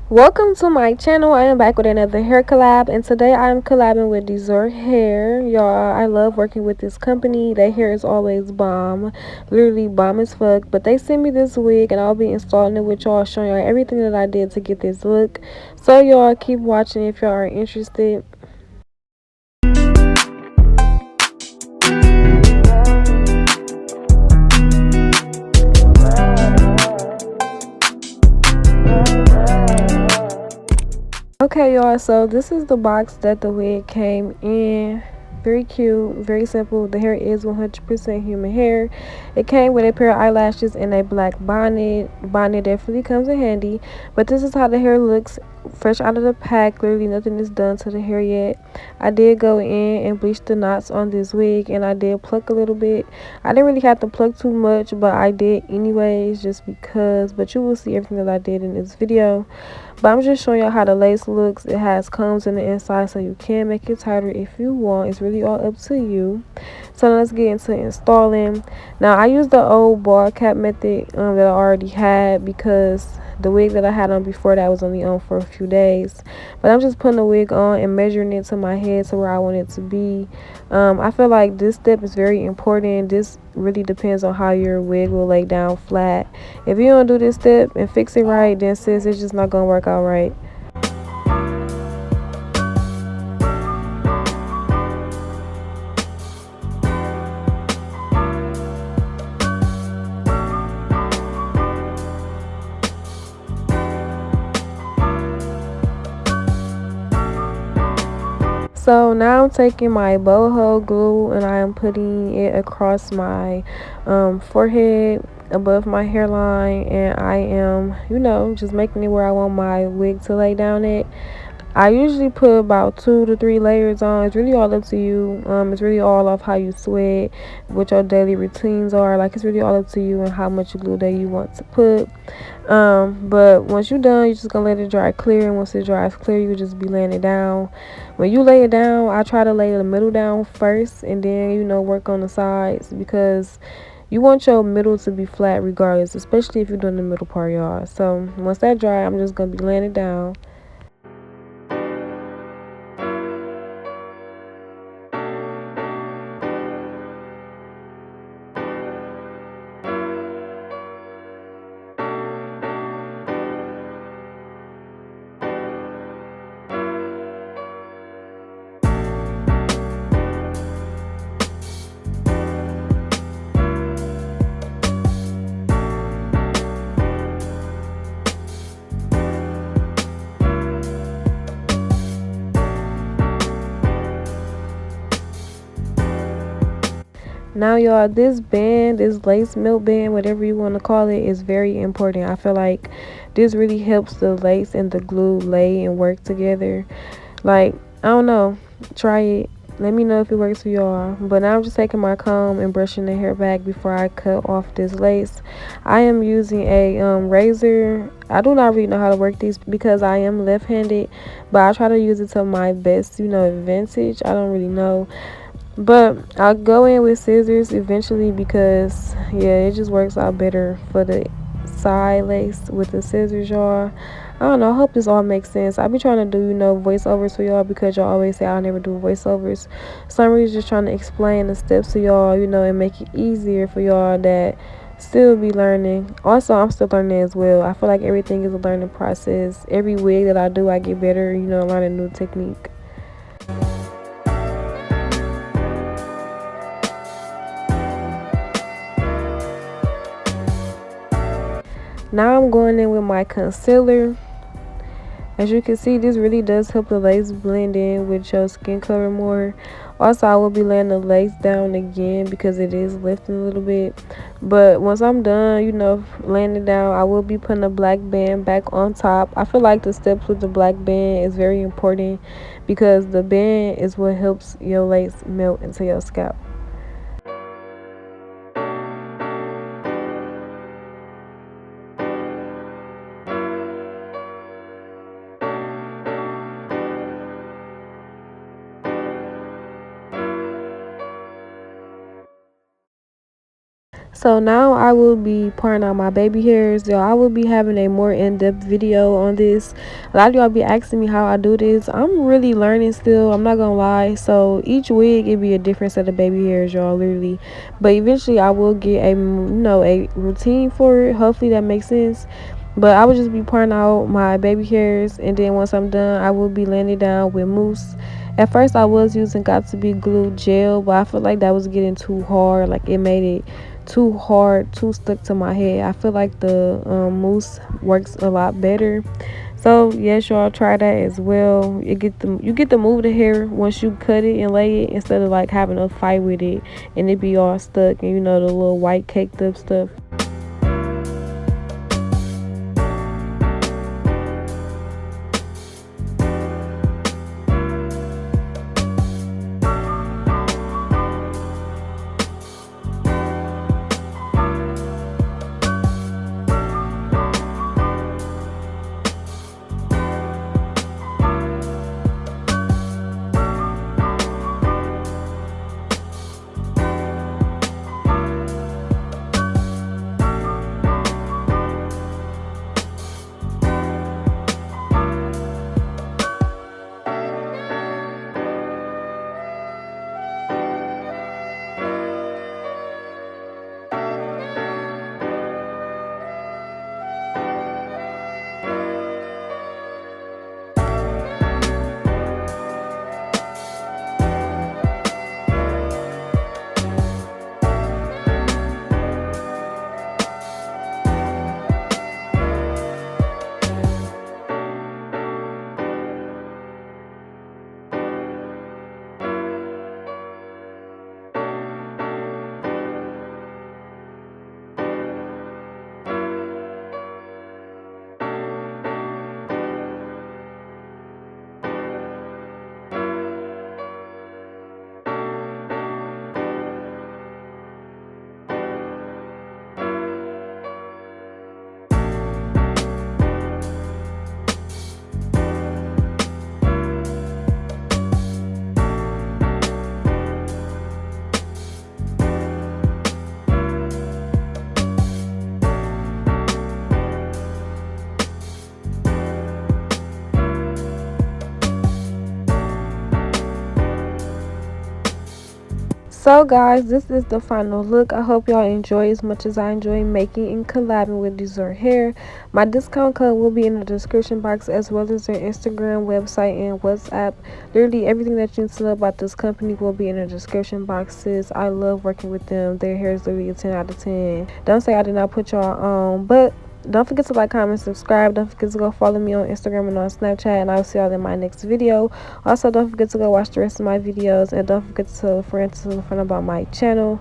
Welcome to my channel. I am back with another hair collab, and today I am collabing with DSoar hair. Y'all, I love working with this company. Their hair is always bomb, literally bomb as fuck. But they sent me this wig and I'll be installing it with y'all, showing y'all everything that I did to get this look. So y'all keep watching if y'all are interested. Okay, y'all, so this is the box that the wig came in. Very cute, very simple. The hair is 100% human hair. It came with a pair of eyelashes and a black bonnet. Bonnet definitely comes in handy. But this is how the hair looks fresh out of the pack. Literally nothing is done to the hair yet. I did go in and bleach the knots on this wig, and I did pluck a little bit. I didn't really have to pluck too much, but I did anyways, just because. But you will see everything that I did in this video. But I'm just showing y'all how the lace looks. It has combs in the inside, so you can make it tighter if you want. It's really all up to you. So let's get into installing. Now I used the old ball cap method that I already had, because the wig that I had on before that was only on for a few days. But I'm just putting the wig on and measuring it to my head to where I want it to be. I feel like this step is very important. This really depends on how your wig will lay down flat. If you don't do this step and fix it right, then sis, it's just not gonna work out right. So now I'm taking my boho glue and I am putting it across my forehead, above my hairline, and I am, just making it where I want my wig to lay down at. I usually put about 2 to 3 layers on. It's really all up to you. It's really all off how you sweat, what your daily routines are. Like, it's really all up to you and how much glue that you want to put. But once you're done, you're just gonna let it dry clear, and once it dries clear, you just be laying it down. When you lay it down, I try to lay the middle down first, and then work on the sides, because you want your middle to be flat regardless, especially if you're doing the middle part, y'all. So once that dry, I'm just gonna be laying it down. Now, y'all, this band, this lace melt band, whatever you want to call it, is very important. I feel like this really helps the lace and the glue lay and work together. Like, I don't know, try it. Let me know if it works for y'all. But now I'm just taking my comb and brushing the hair back before I cut off this lace. I am using a razor. I do not really know how to work these because I am left-handed, but I try to use it to my best, advantage. I don't really know. But I'll go in with scissors eventually, because yeah, it just works out better for the side lace with the scissors, y'all. I don't know, I hope this all makes sense. I be trying to do, voiceovers for y'all, because y'all always say I never do voiceovers. So I'm really just trying to explain the steps to y'all, and make it easier for y'all that still be learning. Also, I'm still learning as well. I feel like everything is a learning process. Every wig that I do, I get better, learn a new technique. Now I'm going in with my concealer. As you can see, this really does help the lace blend in with your skin color more. Also, I will be laying the lace down again because it is lifting a little bit. But once I'm done, laying it down, I will be putting a black band back on top. I feel like the steps with the black band is very important, because the band is what helps your lace melt into your scalp. So So now I will be pouring out my baby hairs, y'all. I will be having a more in-depth video on this. A lot of y'all be asking me how I do this. I'm really learning still, I'm not gonna lie. So each wig it be a different set of baby hairs, y'all, literally. But eventually I will get a a routine for it. Hopefully that makes sense. But I will just be pouring out my baby hairs, and then once I'm done, I will be laying it down with mousse. At first I was using Got to Be Glue gel, but I feel like that was getting too hard. Like it made it too hard, too stuck to my head. I feel like the mousse works a lot better. So yes, y'all, try that as well. You get to move the hair once you cut it and lay it, instead of like having a fight with it and it be all stuck and the little white caked up stuff. So guys, this is the final look. I hope y'all enjoy as much as I enjoy making and collabing with DSoar hair. My discount code will be in the description box, as well as their Instagram, website, and WhatsApp. Literally everything that you need to know about this company will be in the description boxes. I love working with them. Their hair is literally a 10 out of 10. Don't say I did not put y'all on, but don't forget to like, comment, subscribe. Don't forget to go follow me on Instagram and on Snapchat, and I'll see y'all in my next video. Also, don't forget to go watch the rest of my videos, and don't forget to friend about my channel.